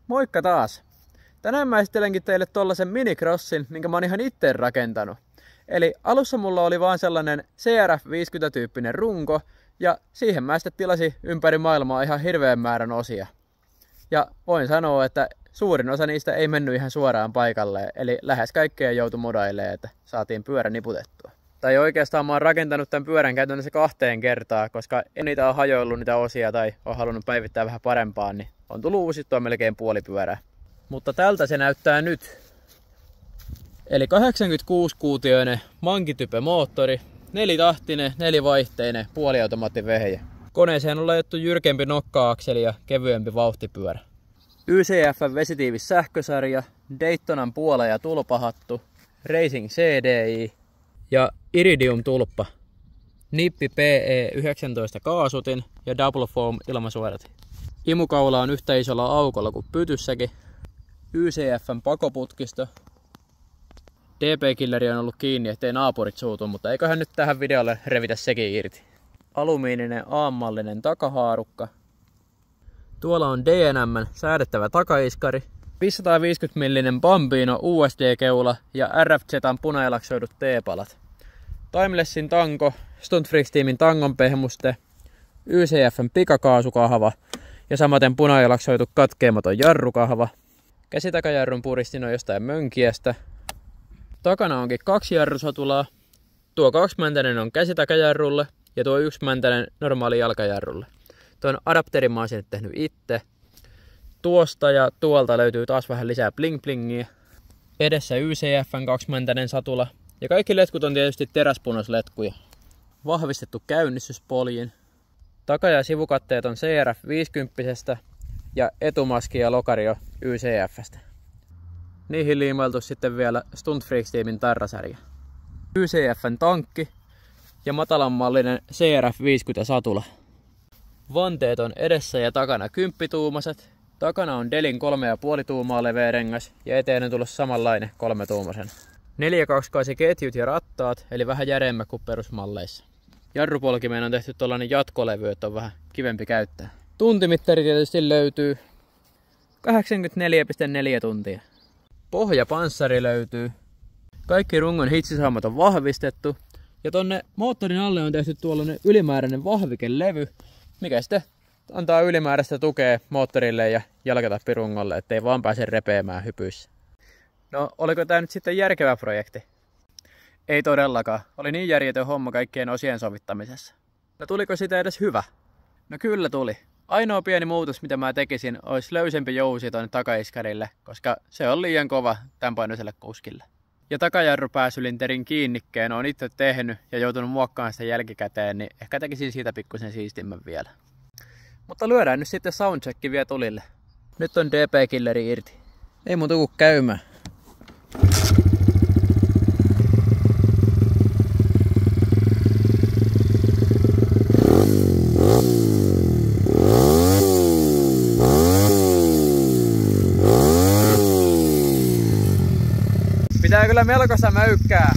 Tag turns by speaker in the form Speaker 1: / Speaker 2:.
Speaker 1: Moikka taas! Tänään mä esittelenkin teille tollasen minicrossin, minkä mä oon ihan itse rakentanut. Eli alussa mulla oli vaan sellainen CRF50-tyyppinen runko, ja siihen mä sitten tilasin ympäri maailmaa ihan hirveän määrän osia. Ja voin sanoa, että suurin osa niistä ei mennyt ihan suoraan paikalle, eli lähes kaikkea joutui modailemaan, että saatiin pyörä niputettua. Tai oikeastaan mä oon rakentanut tämän pyörän käytännössä 2 kertaa, koska en niitä ole hajoillut niitä osia tai on halunnut päivittää vähän parempaan, niin on tullut uusittua melkein puoli pyörää. Mutta tältä se näyttää nyt. Eli 86-kuutioinen Manki-type moottori, 4-tahtinen, 4-vaihteinen, puoliautomaattivehje. Koneeseen on laitettu jyrkempi nokka-akseli ja kevyempi vauhtipyörä. YCF:n vesitiivis sähkösarja, Daytonan puola- ja tulpahattu, Racing CDI ja Iridium-tulppa. Nippi PE19 kaasutin ja Double Foam ilmasuodatin. Imukaula on yhtä isolla aukolla kuin pytyssäkin. YCF:n pakoputkisto. DP-killeri on ollut kiinni, ettei naapurit suutu, mutta eiköhän nyt tähän videolle revitä sekin irti. Alumiininen A-mallinen takahaarukka. Tuolla on D&M:n säädettävä takaiskari. 550 millinen Bambino USD-keula ja RFZ:n punaelaksoidut T-palat. Timelessin tanko, Stunt Freaks -tiimin tangon pehmuste, YCF:n pikakaasukahva ja samaten punaelaksoitu katkeamaton jarrukahva. Käsitakajarrun puristin on jostain mönkiestä. Takana onkin 2 jarrusatulaa. Tuo 2-mäntäinen on käsitakajarrulle ja tuo 1-mäntäinen normaali jalkajarrulle. Tuon adapterin mä oon sinne tehnyt itse. Tuosta ja tuolta löytyy taas vähän lisää bling blingiä. Edessä YCF:n 2-mäntäinen satula. Ja kaikki letkut on tietysti teräspunosletkuja. Vahvistettu käynnistyspoljin. Taka- ja sivukatteet on CRF50 ja etumaski ja lokario YCF:stä. Niihin liimailtu sitten vielä Stunt Freaks -tiimin tarrasarja. YCF:n tankki ja matalanmallinen CRF50 satula. Vanteet on edessä ja takana 10-tuumaset. Takana on Delin 3,5 tuumaa leveä rengas ja eteen on tullut samanlainen 3-tuumasen. 428 ketjut ja rattaat, eli vähän järeemmä kuin perusmalleissa. Jarrupolkimeen on tehty tollanen jatkolevy, että on vähän kivempi käyttää. Tuntimittari tietysti löytyy. 84,4 tuntia. Pohjapanssari löytyy. Kaikki rungon hitsisaumat on vahvistettu. Ja tonne moottorin alle on tehty tuollainen ylimääräinen vahvikelevy, mikä sitten antaa ylimääräistä tukea moottorille ja jalkatappirungolle, ettei vaan pääse repeämään hypyissä. No, oliko tää nyt sitten järkevä projekti? Ei todellakaan. Oli niin järjetön homma kaikkien osien sovittamisessa. No tuliko sitä edes hyvä? No kyllä tuli. Ainoa pieni muutos, mitä mä tekisin, olisi löysempi jousi tonne takaiskarille, koska se on liian kova tämän painoiselle kuskille. Ja takajarrupääsylinterin kiinnikkeen on itse tehnyt ja joutunut muokkaamaan sitä jälkikäteen, niin ehkä tekisin siitä pikkusen siistimmän vielä. Mutta lyödään nyt sitten soundcheck vielä tulille. Nyt on DP-killeri irti. Ei muuta kuin käymään. Pitää kyllä melkoista mäykkää.